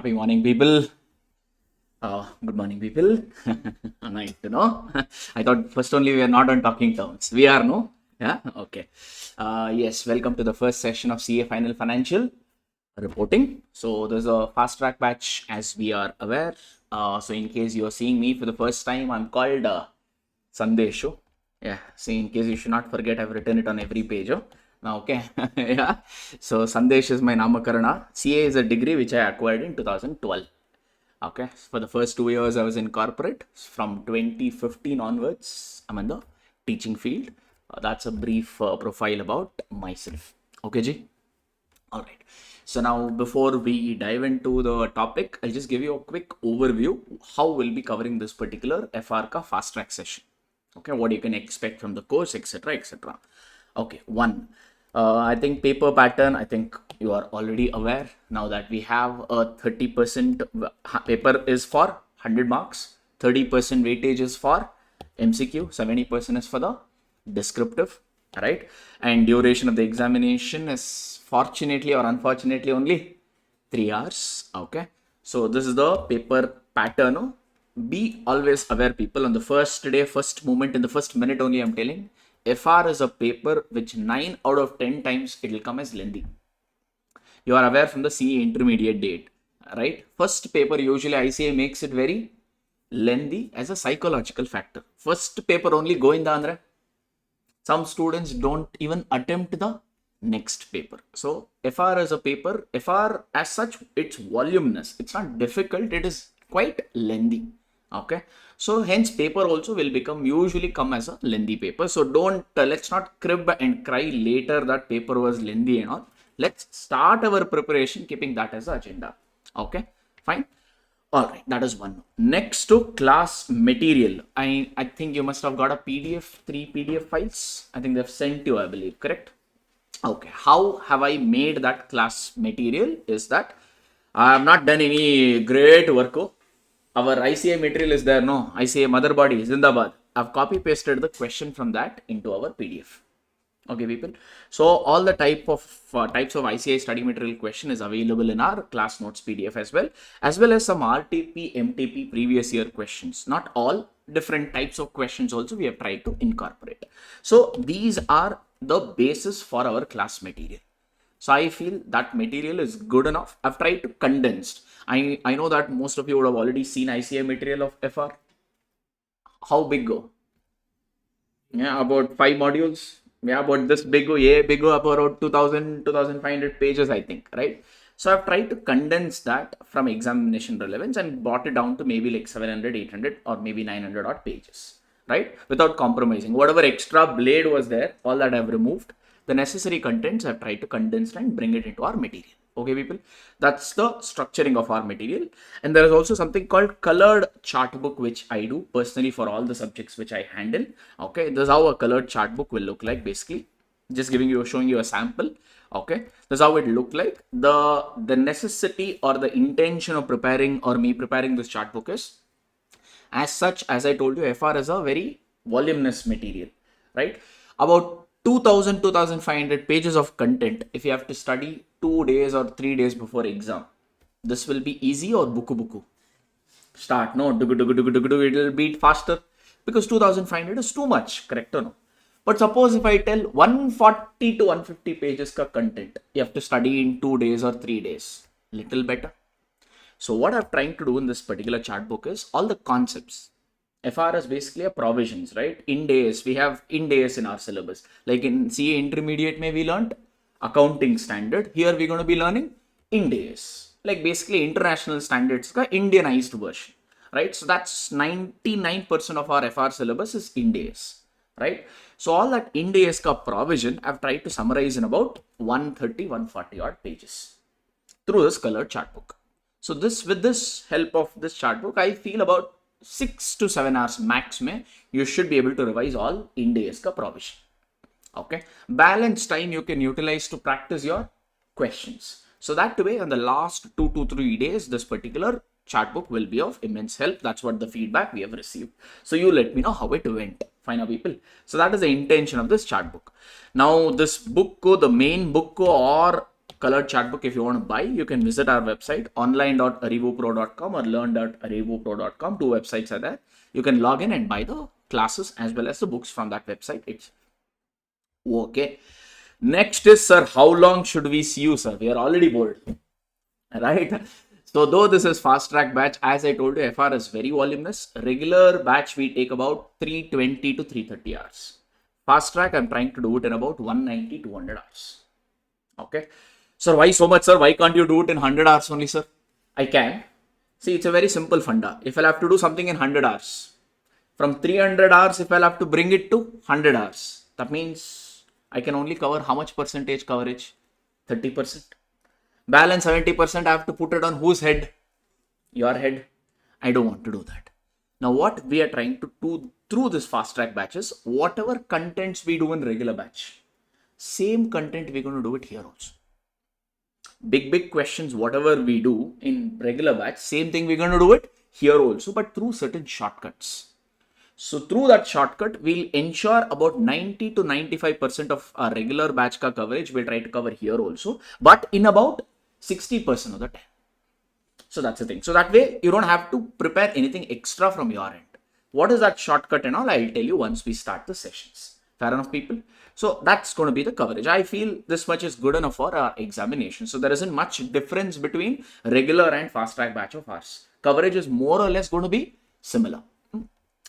Happy morning, people. Good morning, people. Nice to know. I thought first only we are not on talking terms. We are, no? Yeah? Okay. Yes, welcome to the first session of CA Final Financial Reporting. So there's a fast track batch, as we are aware. So in case you are seeing me for the first time, I'm called Sandesh. Yeah, so in case you should not forget, I've written it on every page. Now, okay. Yeah. So Sandesh is my Namakarana. CA is a degree which I acquired in 2012. Okay, for the first 2 years I was in corporate. From 2015 onwards, I'm in the teaching field. That's a brief profile about myself. Okay, Ji? All right. So now, before we dive into the topic, I'll just give you a quick overview how we'll be covering this particular FR ka fast track session. Okay, what you can expect from the course, etc., etc. Okay, one. I think paper pattern, I think you are already aware now that we have a 30% paper is for 100 marks, 30% weightage is for MCQ, 70% is for the descriptive, right? And duration of the examination is fortunately or unfortunately only 3 hours. Okay, so this is the paper pattern. Be always aware, people. On the first day, first moment, in the first minute only, I'm telling, FR is a paper which 9 out of 10 times it will come as lengthy. You are aware from the CA intermediate date, right? First paper usually ICA makes it very lengthy as a psychological factor. First paper only go in the andre. Some students don't even attempt the next paper. So FR is a paper. FR as such, it's voluminous. It's not difficult. It is quite lengthy. Okay, so hence paper also will usually come as a lengthy paper. So don't let's not crib and cry later that paper was lengthy and all. Let's start our preparation keeping that as the agenda. Okay, fine. All right, that is one. Next to class material, I think you must have got a PDF, 3 PDF files. I think they've sent you, I believe, correct? Okay, how have I made that class material? Is that I have not done any great work. Our ICA material is there, no? ICA mother body, Zindabad. I've copy pasted the question from that into our PDF. Okay, people. So all the types of ICA study material question is available in our class notes PDF as well as some RTP, MTP previous year questions. Not all, different types of questions also we have tried to incorporate. So these are the basis for our class material. So I feel that material is good enough. I've tried to condense. I know that most of you would have already seen ICA material of FR. How big go? Yeah, about 5 modules. Yeah, about this big go. Yeah, big go, about 2500 pages, I think, right? So I've tried to condense that from examination relevance and brought it down to maybe like 700, 800 or maybe 900 odd pages, right? Without compromising. Whatever extra blade was there, all that I've removed. The necessary contents I've tried to condense and bring it into our material. Okay, people, that's the structuring of our material. And there is also something called colored chart book, which I do personally for all the subjects which I handle. Okay, this is how a colored chart book will look like. Basically, just showing you a sample. Okay, this is how it look like. The necessity or the intention of preparing or me preparing this chart book is, as such, as I told you, FR is a very voluminous material, right? About 2500 pages of content if you have to study 2 days or 3 days before exam. This will be easy or buku. Start, no, it will beat faster because 2500 is too much, correct or no? But suppose if I tell 140 to 150 pages ka content, you have to study in 2 days or 3 days, little better. So what I'm trying to do in this particular chart book is all the concepts. FR is basically a provisions, right? In days, we have in days in our syllabus. Like in CA intermediate, we learned accounting standard. Here we're going to be learning in days. Like basically international standards, ka Indianized version, right? So that's 99% of our FR syllabus is in days, right? So all that in days ka provision, I've tried to summarize in about 130, 140 odd pages through this colored chart book. So with this help of this chart book, I feel about 6 to 7 hours max you should be able to revise all in days ka provision. Okay, balance time you can utilize to practice your questions. So that way, on the last 2 to 3 days, this particular chart book will be of immense help. That's what the feedback we have received. So you let me know how it went. Fine, people. So that is the intention of this chart book. Now this book, the main book or colored chart book if you want to buy, you can visit our website online.arivupro.com or learn.arivupro.com. Two websites are there. You can log in and buy the classes as well as the books from that website. It's okay. Next is, sir, how long should we see you, sir? We are already bored, right? So though this is fast track batch, as I told you, FR is very voluminous. Regular batch we take about 320 to 330 hours. Fast track, I'm trying to do it in about 190 to 200 hours. Okay. Sir, why so much, sir? Why can't you do it in 100 hours only, sir? I can. See, it's a very simple funda. If I'll have to do something in 100 hours, from 300 hours, if I'll have to bring it to 100 hours, that means I can only cover how much percentage coverage? 30%. Balance 70%, I have to put it on whose head? Your head. I don't want to do that. Now, what we are trying to do through this fast track batches, whatever contents we do in regular batch, same content we're going to do it here also. Big questions, whatever we do in regular batch, same thing we're going to do it here also, but through certain shortcuts. So through that shortcut, we'll ensure about 90 to 95% of our regular batch ka coverage we'll try to cover here also, but in about 60% of the time. So that's the thing. So that way you don't have to prepare anything extra from your end. What is that shortcut and all? I'll tell you once we start the sessions. Fair enough, people? So that's going to be the coverage. I feel this much is good enough for our examination. So there isn't much difference between regular and fast track batch of ours. Coverage is more or less going to be similar.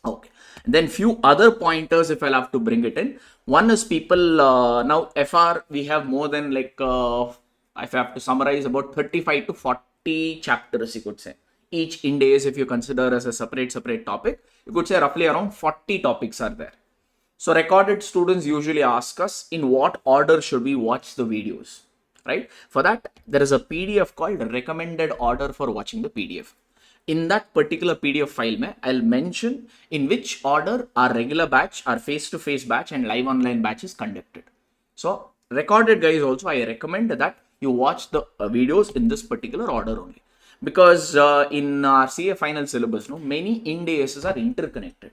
Okay. And then few other pointers if I'll have to bring it in. One is people, now FR, we have more than like, if I have to summarize, about 35 to 40 chapters, you could say. Each in days, if you consider as a separate topic, you could say roughly around 40 topics are there. So recorded students usually ask us in what order should we watch the videos, right? For that, there is a PDF called recommended order for watching the PDF. In that particular PDF file, I'll mention in which order our regular batch, our face-to-face batch and live online batch is conducted. So recorded guys also, I recommend that you watch the videos in this particular order only. Because in our CA final syllabus, many IND-ASs are interconnected.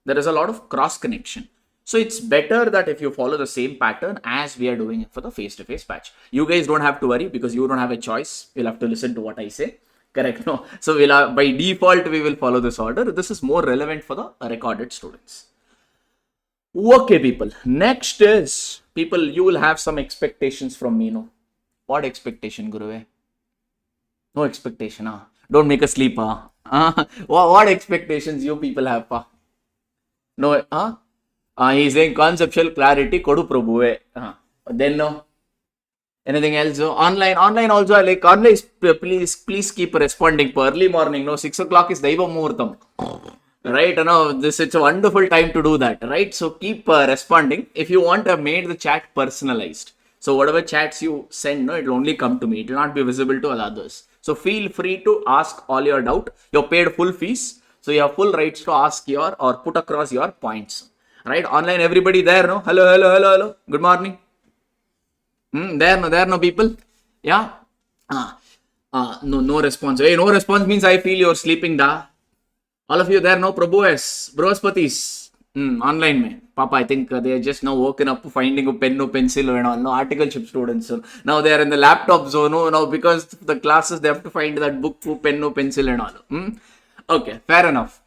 There is a lot of cross connection. So it's better that if you follow the same pattern as we are doing for the face-to-face batch. You guys don't have to worry because you don't have a choice. You'll have to listen to what I say. Correct? No. So we'll by default, we will follow this order. This is more relevant for the recorded students. Okay, people. Next is, people, you will have some expectations from me, no? What expectation, Guru? No expectation, huh? Don't make us sleep, huh? What expectations you people have, huh? No, huh? He's saying conceptual clarity, Kodu Prabhu. Then no. Anything else? Online also, like online, please keep responding. Early morning, no, 6 o'clock is Daiva Muhurtam. Right? No, it's a wonderful time to do that, right? So keep responding. If you want, I've made the chat personalized. So whatever chats you send, no, it will only come to me. It will not be visible to others. So feel free to ask all your doubt. You're paid full fees. So you have full rights to ask your or put across your points. Right? Online, everybody there, no? Hello. Good morning. There no people. Yeah. No response. Hey, no response means I feel you're sleeping, da. All of you there, no Prabhu's, Brahaspatis. Online mein. Papa, I think they are just now woken up finding a pen, no pencil and all. No articleship students. So now they are in the laptop zone. No, now because the classes, they have to find that book, pen, no pencil and all. Okay, fair enough.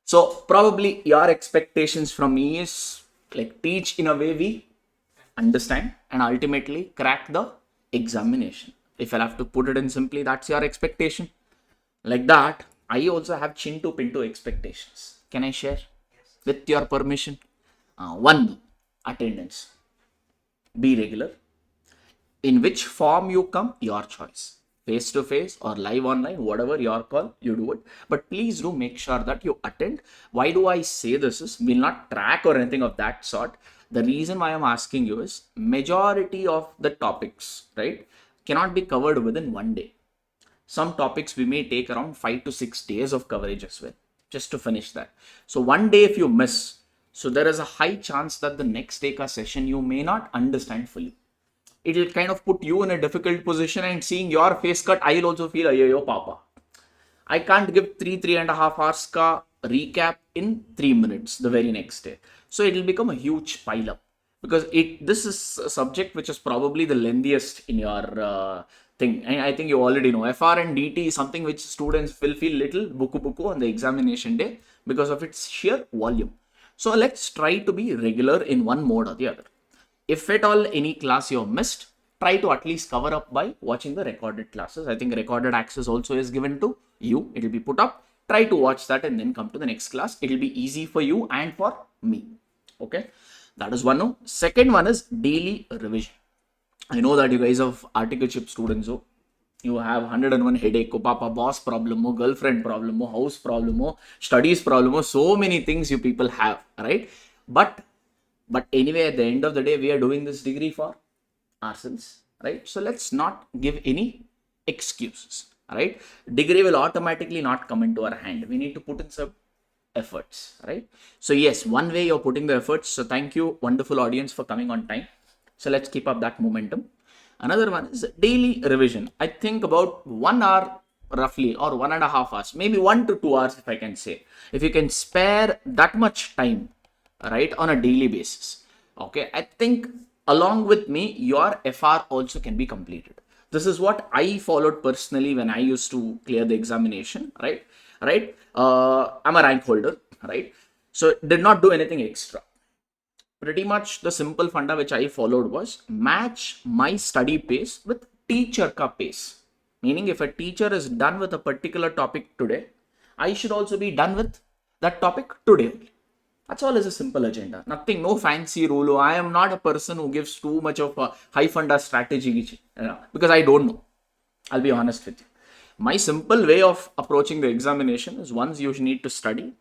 So probably your expectations from me is like teach in a way we understand and ultimately crack the examination. If I have to put it in simply, that's your expectation. Like that, I also have chin to pin to expectations. Can I share? Yes. With your permission? One, attendance. Be regular. In which form you come, your choice. Face to face or live online, whatever your call, you do it. But please do make sure that you attend. Why do I say this is, we'll not track or anything of that sort. The reason why I'm asking you is majority of the topics, right, cannot be covered within one day. Some topics we may take around 5 to 6 days of coverage as well, just to finish that. So one day if you miss, so there is a high chance that the next day ka session you may not understand fully. It will kind of put you in a difficult position, and seeing your face cut, I will also feel, ayo papa. I can't give 3.5 hours ka recap in 3 minutes the very next day. So it will become a huge pile up. because this is a subject which is probably the lengthiest in your thing. And I think you already know FR and DT is something which students will feel little buku on the examination day because of its sheer volume. So let's try to be regular in one mode or the other. If at all any class you have missed, try to at least cover up by watching the recorded classes. I think recorded access also is given to you. It will be put up. Try to watch that and then come to the next class. It will be easy for you and for me. Okay. That is one. No. Second one is daily revision. I know that you guys have articleship students. So you have 101 headache, papa boss problem, girlfriend problem, house problem, studies problem, so many things you people have, right? But anyway, at the end of the day, we are doing this degree for ourselves, right? So let's not give any excuses, right? Degree will automatically not come into our hand. We need to put in some efforts, right? So yes, one way you're putting the efforts. So thank you, wonderful audience, for coming on time. So let's keep up that momentum. Another one is daily revision. I think about 1 hour roughly, or 1.5 hours, maybe 1 to 2 hours if I can say. If you can spare that much time, right, on a daily basis, okay, I think along with me, your FR also can be completed. This is what I followed personally when I used to clear the examination, right? I'm a rank holder, right? So did not do anything extra. Pretty much the simple funda which I followed was match my study pace with teacher ka pace. Meaning if a teacher is done with a particular topic today, I should also be done with that topic today. That's all is a simple agenda. Nothing, no fancy rule. I am not a person who gives too much of a high funda strategy because I don't know. I'll be honest with you. My simple way of approaching the examination is once you need to study,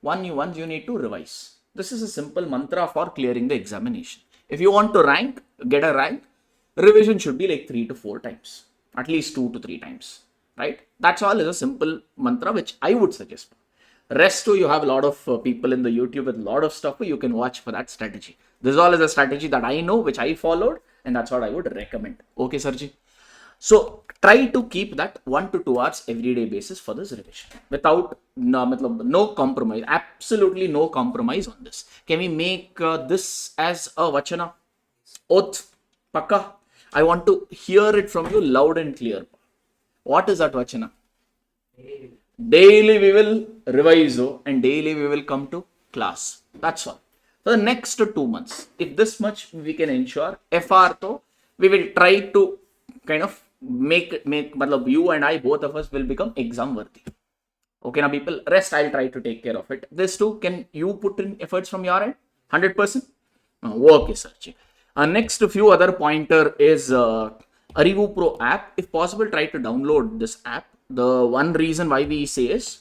once you need to revise. This is a simple mantra for clearing the examination. If you want to rank, get a rank, revision should be like 3 to 4 times, at least 2 to 3 times, right? That's all is a simple mantra which I would suggest. Rest too, you have a lot of people in the YouTube with a lot of stuff you can watch for that strategy. This all is a strategy that I know, which I followed, and that's what I would recommend. Okay, Sarji. So try to keep that 1 to 2 hours everyday basis for this revision without no compromise. Absolutely no compromise on this. Can we make this as a vachana? Oath, pakka. I want to hear it from you loud and clear. What is that vachana? Daily we will revise and daily we will come to class. That's all. For the next 2 months, if this much we can ensure, FR to, we will try to kind of make you and I, both of us will become exam worthy. Okay, now people, rest I'll try to take care of it. This too, can you put in efforts from your end? 100%? Okay, sir. Next few other pointer is ArivuPro app. If possible, try to download this app. The one reason why we say is,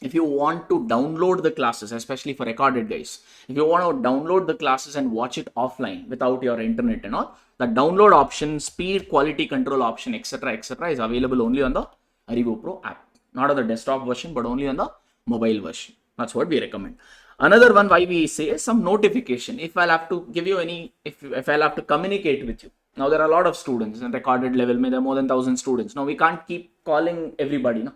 if you want to download the classes, especially for recorded guys, if you want to download the classes and watch it offline without your internet and all, the download option, speed, quality control option, etc., is available only on the ArivuPro app. Not on the desktop version, but only on the mobile version. That's what we recommend. Another one why we say is some notification. If I'll have to give you any, if I'll have to communicate with you. Now there are a lot of students in recorded level, there are more than 1,000 students. Now we can't keep calling everybody, no?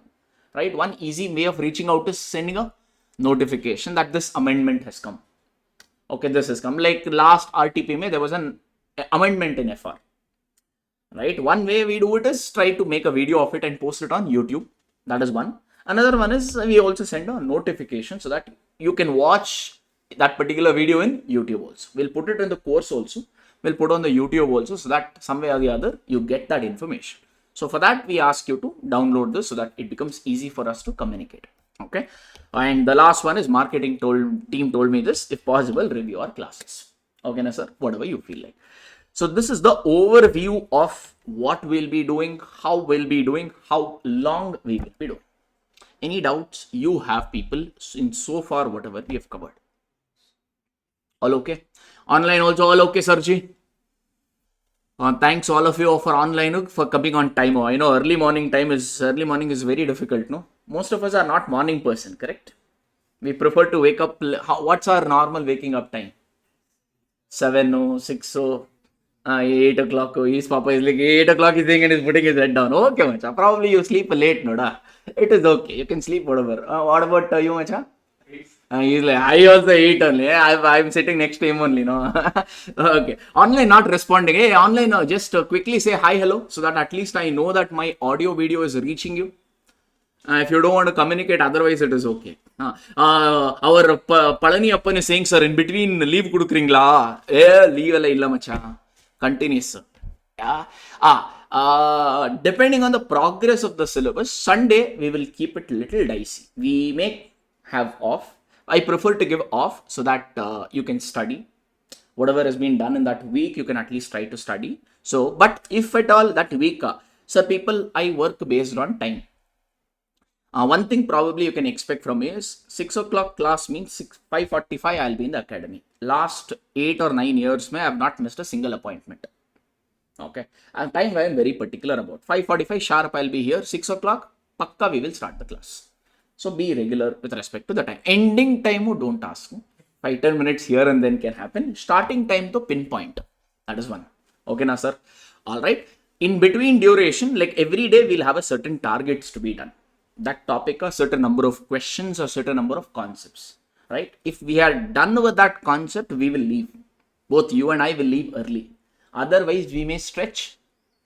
Right? One easy way of reaching out is sending a notification that this amendment has come. Okay, this has come. Like last RTP, there was an amendment in FR. Right? One way we do it is try to make a video of it and post it on YouTube. That is one. Another one is we also send a notification so that you can watch that particular video in YouTube also. We'll put it in the course also. We'll put on the YouTube also, so that some way or the other you get that information. So for that we ask you to download this so that it becomes easy for us to communicate. Okay. And the last one is marketing team told me this. If possible, review our classes. Okay, na sir, whatever you feel like. So this is the overview of what we'll be doing, how we'll be doing, how long we will be doing. Any doubts you have, people, in so far whatever we have covered? All okay? Online also all okay, Sarji? Thanks all of you for online for coming on time. I know early morning is very difficult, no? Most of us are not morning person, correct? We prefer to wake up. What's our normal waking up time? 7, 6, 8 o'clock. His papa is like 8 o'clock is saying and is putting his head down. Okay, macha. Probably you sleep late, no da. It is okay. You can sleep whatever. What about you, macha? He's like, I also eat only. I'm sitting next to him only, no? Okay. Online not responding. Hey, online, just quickly say hi, hello, so that at least I know that my audio video is reaching you. If you don't want to communicate, otherwise it is okay. Our Palani Appan is saying, sir, in between leave kudukringla. Leave illa macha. Continuous. Yeah. Depending on the progress of the syllabus, Sunday we will keep it little dicey. We may have off. I prefer to give off so that you can study. Whatever has been done in that week, you can at least try to study. So, but if at all that week, sir, people, I work based on time. One thing probably you can expect from me is 6 o'clock class means 5:45 I'll be in the academy. Last 8 or 9 years, I have not missed a single appointment. Okay, and time I am very particular about. 5:45 sharp I'll be here. 6 o'clock, pakka we will start the class. So be regular with respect to the time. Ending time, don't ask. 5-10 minutes here and then can happen. Starting time to pinpoint. That is one. Okay, na sir. All right. In between duration, like every day we'll have a certain targets to be done. That topic, a certain number of questions, or certain number of concepts, right? If we are done with that concept, we will leave. Both you and I will leave early. Otherwise, we may stretch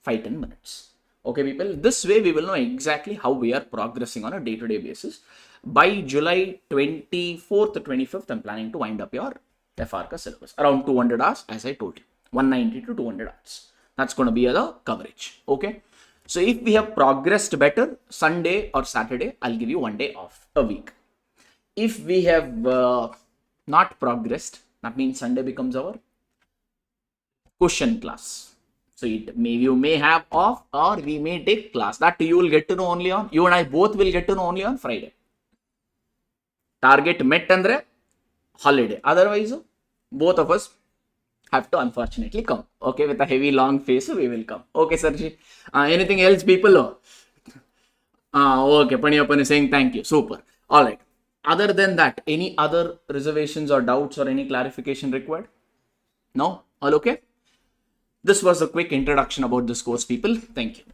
5-10 minutes. Okay, people, this way we will know exactly how we are progressing on a day-to-day basis. By July 24th to 25th, I'm planning to wind up your FRCA syllabus. Around 200 hours, as I told you. 190 to 200 hours. That's going to be the coverage. Okay. So if we have progressed better, Sunday or Saturday, I'll give you one day off a week. If we have not progressed, that means Sunday becomes our cushion class. So you may have off, or we may take class. That you will get to know only on, you and I both will get to know only on Friday. Target met andre holiday. Otherwise, both of us have to unfortunately come. Okay, with a heavy long face, we will come. Okay, Sarji. Anything else, people? Okay, Paniyappan is saying thank you. Super. All right. Other than that, any other reservations or doubts or any clarification required? No? All okay? This was a quick introduction about this course, people. Thank you.